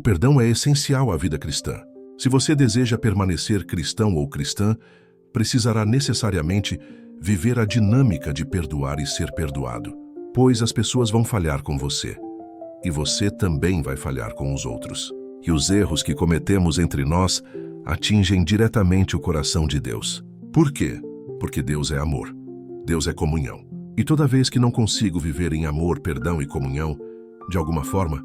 perdão é essencial à vida cristã. Se você deseja permanecer cristão ou cristã, precisará necessariamente viver a dinâmica de perdoar e ser perdoado, pois as pessoas vão falhar com você, e você também vai falhar com os outros. E os erros que cometemos entre nós atingem diretamente o coração de Deus. Por quê? Porque Deus é amor. Deus é comunhão. E toda vez que não consigo viver em amor, perdão e comunhão, de alguma forma,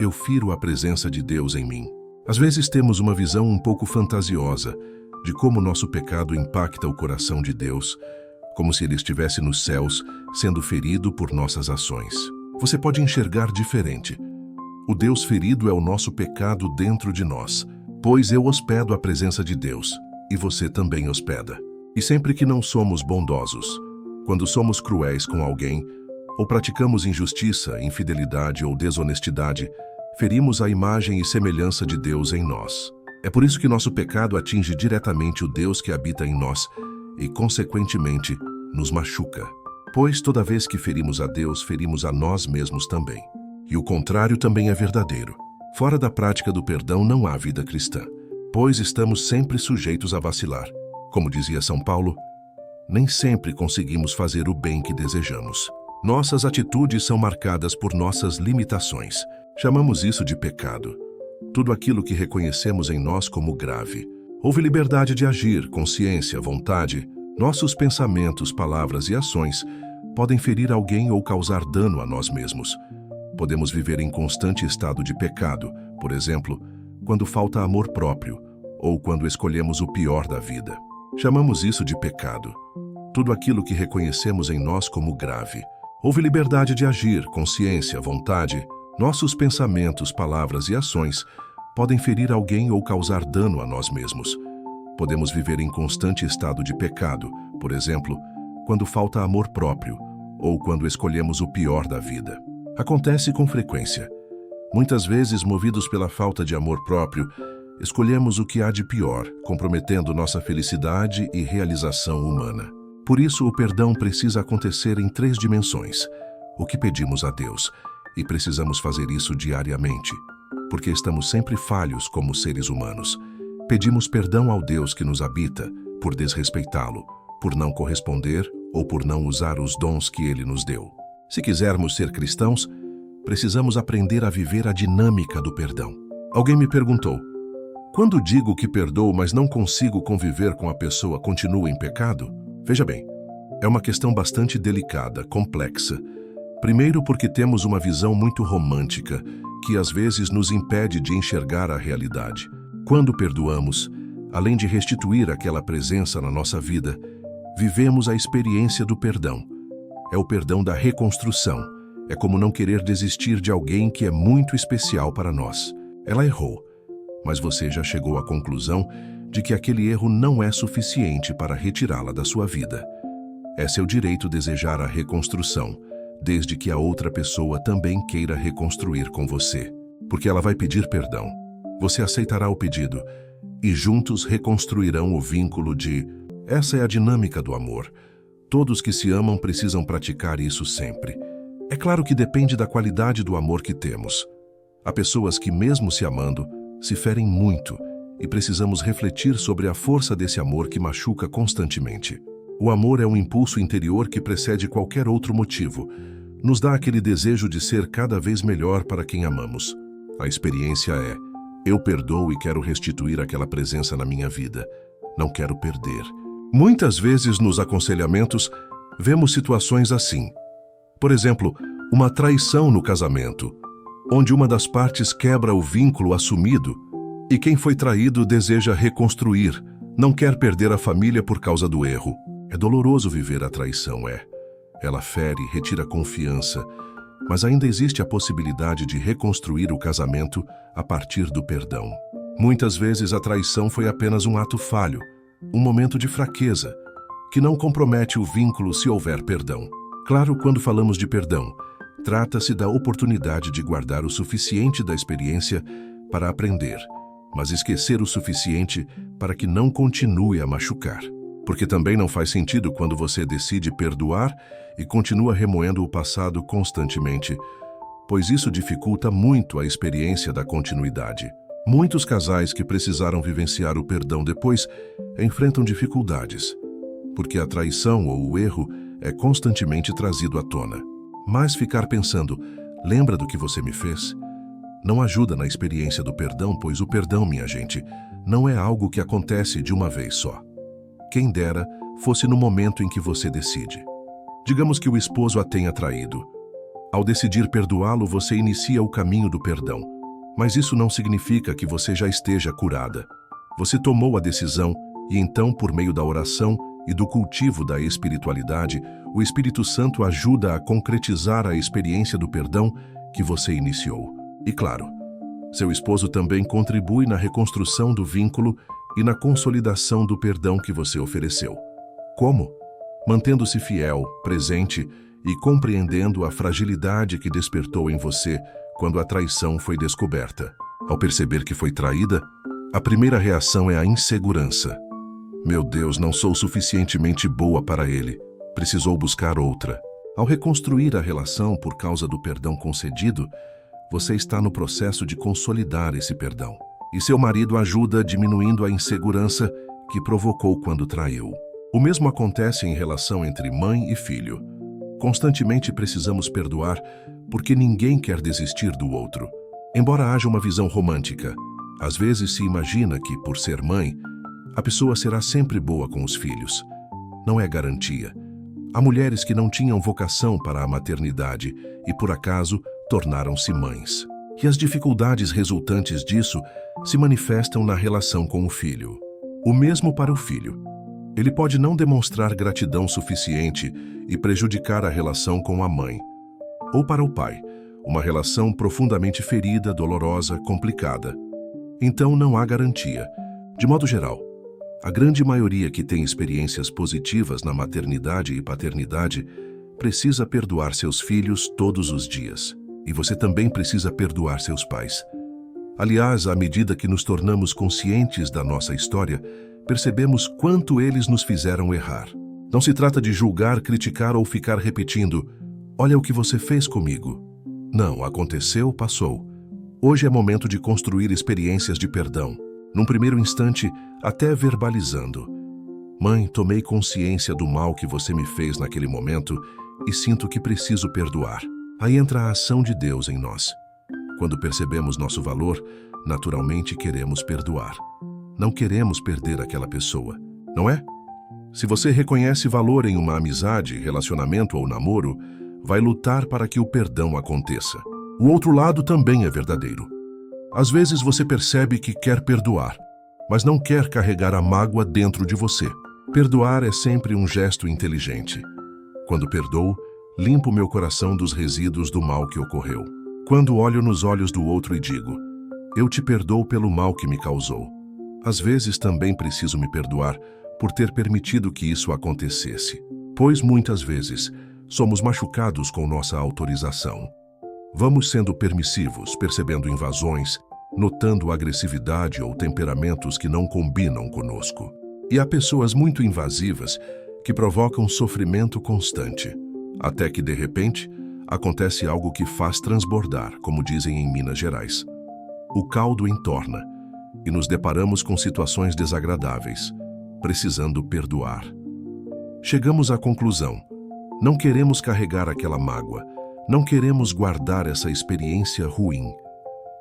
eu firo a presença de Deus em mim. Às vezes temos uma visão um pouco fantasiosa de como nosso pecado impacta o coração de Deus, como se ele estivesse nos céus, sendo ferido por nossas ações. Você pode enxergar diferente. O Deus ferido é o nosso pecado dentro de nós, pois eu hospedo a presença de Deus, e você também hospeda. E sempre que não somos bondosos, quando somos cruéis com alguém, ou praticamos injustiça, infidelidade ou desonestidade, ferimos a imagem e semelhança de Deus em nós. É por isso que nosso pecado atinge diretamente o Deus que habita em nós e, consequentemente, nos machuca. Pois toda vez que ferimos a Deus, ferimos a nós mesmos também. E o contrário também é verdadeiro. Fora da prática do perdão não há vida cristã, pois estamos sempre sujeitos a vacilar. Como dizia São Paulo, nem sempre conseguimos fazer o bem que desejamos. Nossas atitudes são marcadas por nossas limitações. Chamamos isso de pecado. Tudo aquilo que reconhecemos em nós como grave. Houve liberdade de agir, consciência, vontade. Nossos pensamentos, palavras e ações podem ferir alguém ou causar dano a nós mesmos. Podemos viver em constante estado de pecado, por exemplo, quando falta amor próprio ou quando escolhemos o pior da vida. Chamamos isso de pecado. Tudo aquilo que reconhecemos em nós como grave. Houve liberdade de agir, consciência, vontade. Nossos pensamentos, palavras e ações podem ferir alguém ou causar dano a nós mesmos. Podemos viver em constante estado de pecado, por exemplo, quando falta amor próprio ou quando escolhemos o pior da vida. Acontece com frequência. Muitas vezes, movidos pela falta de amor próprio, escolhemos o que há de pior, comprometendo nossa felicidade e realização humana. Por isso, o perdão precisa acontecer em 3 dimensões. O que pedimos a Deus, e precisamos fazer isso diariamente, porque estamos sempre falhos como seres humanos. Pedimos perdão ao Deus que nos habita por desrespeitá-lo, por não corresponder ou por não usar os dons que ele nos deu. Se quisermos ser cristãos, precisamos aprender a viver a dinâmica do perdão. Alguém me perguntou, quando digo que perdoo, mas não consigo conviver com a pessoa, continuo em pecado? Veja bem, é uma questão bastante delicada, complexa. Primeiro porque temos uma visão muito romântica, que às vezes nos impede de enxergar a realidade. Quando perdoamos, além de restituir aquela presença na nossa vida, vivemos a experiência do perdão. É o perdão da reconstrução. É como não querer desistir de alguém que é muito especial para nós. Ela errou, mas você já chegou à conclusão de que aquele erro não é suficiente para retirá-la da sua vida. É seu direito desejar a reconstrução, desde que a outra pessoa também queira reconstruir com você, porque ela vai pedir perdão. Você aceitará o pedido e juntos reconstruirão o vínculo de... Essa é a dinâmica do amor. Todos que se amam precisam praticar isso sempre. É claro que depende da qualidade do amor que temos. Há pessoas que, mesmo se amando, se ferem muito e precisamos refletir sobre a força desse amor que machuca constantemente. O amor é um impulso interior que precede qualquer outro motivo. Nos dá aquele desejo de ser cada vez melhor para quem amamos. A experiência é: eu perdoo e quero restituir aquela presença na minha vida. Não quero perder. Muitas vezes nos aconselhamentos vemos situações assim. Por exemplo, uma traição no casamento, onde uma das partes quebra o vínculo assumido e quem foi traído deseja reconstruir, não quer perder a família por causa do erro. É doloroso viver a traição, é. Ela fere, retira confiança, mas ainda existe a possibilidade de reconstruir o casamento a partir do perdão. Muitas vezes a traição foi apenas um ato falho, um momento de fraqueza, que não compromete o vínculo se houver perdão. Claro, quando falamos de perdão, trata-se da oportunidade de guardar o suficiente da experiência para aprender, mas esquecer o suficiente para que não continue a machucar. Porque também não faz sentido quando você decide perdoar e continua remoendo o passado constantemente, pois isso dificulta muito a experiência da continuidade. Muitos casais que precisaram vivenciar o perdão depois enfrentam dificuldades, porque a traição ou o erro é constantemente trazido à tona. Mas ficar pensando, lembra do que você me fez? Não ajuda na experiência do perdão, pois o perdão, minha gente, não é algo que acontece de uma vez só. Quem dera fosse no momento em que você decide. Digamos que o esposo a tenha traído. Ao decidir perdoá-lo, você inicia o caminho do perdão. Mas isso não significa que você já esteja curada. Você tomou a decisão e então, por meio da oração e do cultivo da espiritualidade, o Espírito Santo ajuda a concretizar a experiência do perdão que você iniciou. E claro, seu esposo também contribui na reconstrução do vínculo e na consolidação do perdão que você ofereceu. Como? Mantendo-se fiel, presente e compreendendo a fragilidade que despertou em você quando a traição foi descoberta. Ao perceber que foi traída, a primeira reação é a insegurança. Meu Deus, não sou suficientemente boa para ele. Precisou buscar outra. Ao reconstruir a relação por causa do perdão concedido, você está no processo de consolidar esse perdão. E seu marido ajuda diminuindo a insegurança que provocou quando traiu. O mesmo acontece em relação entre mãe e filho. Constantemente precisamos perdoar porque ninguém quer desistir do outro. Embora haja uma visão romântica, às vezes se imagina que, por ser mãe, a pessoa será sempre boa com os filhos. Não é garantia. Há mulheres que não tinham vocação para a maternidade e, por acaso, tornaram-se mães. E as dificuldades resultantes disso se manifestam na relação com o filho. O mesmo para o filho. Ele pode não demonstrar gratidão suficiente e prejudicar a relação com a mãe. Ou para o pai, uma relação profundamente ferida, dolorosa, complicada. Então não há garantia. De modo geral, a grande maioria que tem experiências positivas na maternidade e paternidade precisa perdoar seus filhos todos os dias. E você também precisa perdoar seus pais. Aliás, à medida que nos tornamos conscientes da nossa história, percebemos quanto eles nos fizeram errar. Não se trata de julgar, criticar ou ficar repetindo, olha o que você fez comigo. Não, aconteceu, passou. Hoje é momento de construir experiências de perdão. Num primeiro instante, até verbalizando. Mãe, tomei consciência do mal que você me fez naquele momento e sinto que preciso perdoar. Aí entra a ação de Deus em nós. Quando percebemos nosso valor, naturalmente queremos perdoar. Não queremos perder aquela pessoa, não é? Se você reconhece valor em uma amizade, relacionamento ou namoro, vai lutar para que o perdão aconteça. O outro lado também é verdadeiro. Às vezes você percebe que quer perdoar, mas não quer carregar a mágoa dentro de você. Perdoar é sempre um gesto inteligente. Quando perdoo, limpo meu coração dos resíduos do mal que ocorreu. Quando olho nos olhos do outro e digo, eu te perdoo pelo mal que me causou. Às vezes também preciso me perdoar por ter permitido que isso acontecesse, pois muitas vezes somos machucados com nossa autorização. Vamos sendo permissivos, percebendo invasões, notando agressividade ou temperamentos que não combinam conosco. E há pessoas muito invasivas que provocam sofrimento constante, até que, de repente, acontece algo que faz transbordar, como dizem em Minas Gerais. O caldo entorna e nos deparamos com situações desagradáveis, precisando perdoar. Chegamos à conclusão: não queremos carregar aquela mágoa, não queremos guardar essa experiência ruim.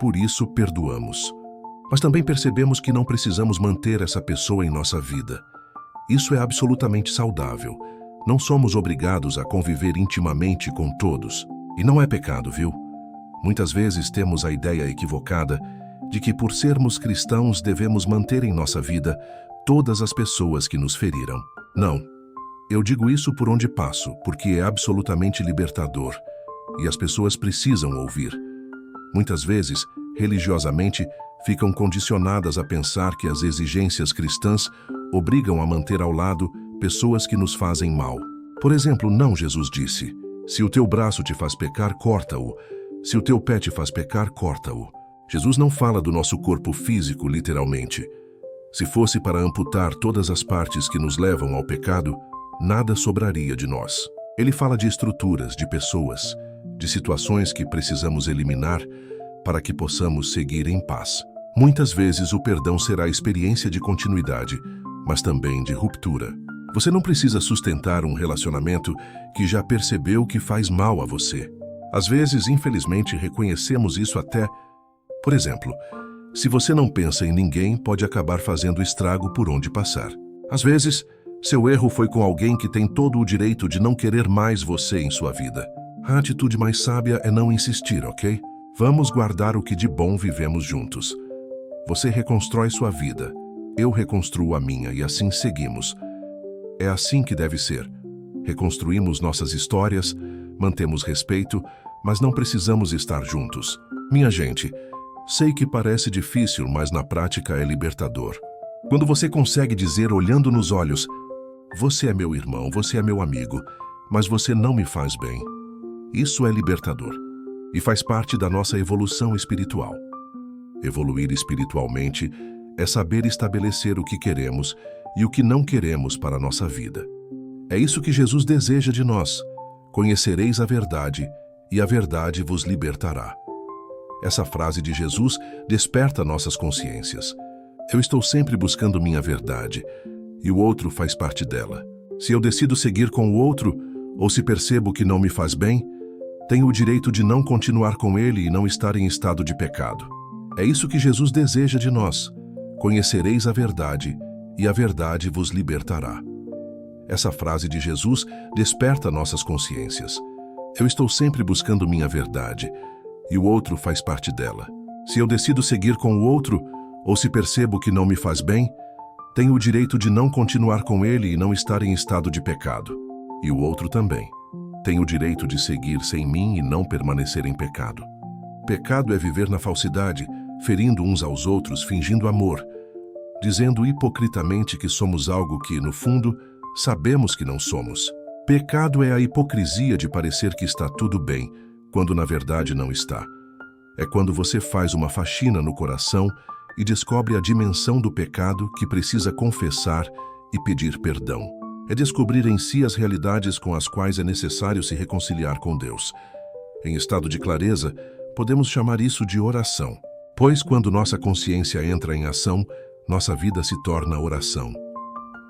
Por isso, perdoamos. Mas também percebemos que não precisamos manter essa pessoa em nossa vida. Isso é absolutamente saudável. Não somos obrigados a conviver intimamente com todos. E não é pecado, viu? Muitas vezes temos a ideia equivocada de que, por sermos cristãos, devemos manter em nossa vida todas as pessoas que nos feriram. Não. Eu digo isso por onde passo, porque é absolutamente libertador. E as pessoas precisam ouvir. Muitas vezes, religiosamente, ficam condicionadas a pensar que as exigências cristãs obrigam a manter ao lado pessoas que nos fazem mal. Por exemplo, não, Jesus disse, se o teu braço te faz pecar, corta-o. Se o teu pé te faz pecar, corta-o. Jesus não fala do nosso corpo físico, literalmente. Se fosse para amputar todas as partes que nos levam ao pecado, nada sobraria de nós. Ele fala de estruturas, de pessoas, de situações que precisamos eliminar para que possamos seguir em paz. Muitas vezes o perdão será experiência de continuidade, mas também de ruptura. Você não precisa sustentar um relacionamento que já percebeu que faz mal a você. Às vezes, infelizmente, reconhecemos isso até... Por exemplo, se você não pensa em ninguém, pode acabar fazendo estrago por onde passar. Às vezes, seu erro foi com alguém que tem todo o direito de não querer mais você em sua vida. A atitude mais sábia é não insistir, ok? Vamos guardar o que de bom vivemos juntos. Você reconstrói sua vida, eu reconstruo a minha e assim seguimos. É assim que deve ser. Reconstruímos nossas histórias, mantemos respeito, mas não precisamos estar juntos. Minha gente, sei que parece difícil, mas na prática é libertador. Quando você consegue dizer olhando nos olhos, você é meu irmão, você é meu amigo, mas você não me faz bem. Isso é libertador e faz parte da nossa evolução espiritual. Evoluir espiritualmente é saber estabelecer o que queremos e o que não queremos para a nossa vida. É isso que Jesus deseja de nós. Conhecereis a verdade, e a verdade vos libertará. Essa frase de Jesus desperta nossas consciências. Eu estou sempre buscando minha verdade, e o outro faz parte dela. Se eu decido seguir com o outro, ou se percebo que não me faz bem, tenho o direito de não continuar com ele e não estar em estado de pecado. É isso que Jesus deseja de nós. Conhecereis a verdade, e a verdade vos libertará. Essa frase de Jesus desperta nossas consciências. Eu estou sempre buscando minha verdade, e o outro faz parte dela. Se eu decido seguir com o outro, ou se percebo que não me faz bem, tenho o direito de não continuar com ele e não estar em estado de pecado. E o outro também. Tem o direito de seguir sem mim e não permanecer em pecado. Pecado é viver na falsidade, ferindo uns aos outros, fingindo amor, dizendo hipocritamente que somos algo que, no fundo, sabemos que não somos. Pecado é a hipocrisia de parecer que está tudo bem, quando na verdade não está. É quando você faz uma faxina no coração e descobre a dimensão do pecado que precisa confessar e pedir perdão. É descobrir em si as realidades com as quais é necessário se reconciliar com Deus. Em estado de clareza, podemos chamar isso de oração, pois quando nossa consciência entra em ação, nossa vida se torna oração.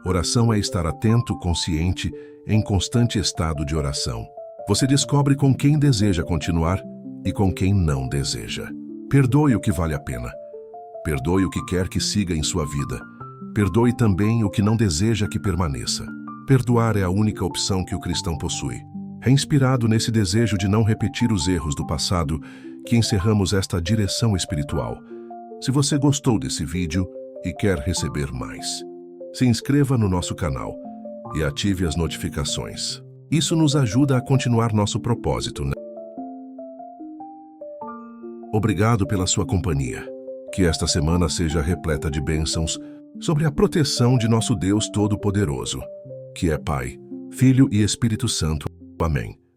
Oração é estar atento, consciente, em constante estado de oração. Você descobre com quem deseja continuar e com quem não deseja. Perdoe o que vale a pena. Perdoe o que quer que siga em sua vida. Perdoe também o que não deseja que permaneça. Perdoar é a única opção que o cristão possui. É inspirado nesse desejo de não repetir os erros do passado que encerramos esta direção espiritual. Se você gostou desse vídeo e quer receber mais, se inscreva no nosso canal e ative as notificações. Isso nos ajuda a continuar nosso propósito, né? Obrigado pela sua companhia. Que esta semana seja repleta de bênçãos sobre a proteção de nosso Deus Todo-Poderoso, que é Pai, Filho e Espírito Santo. Amém.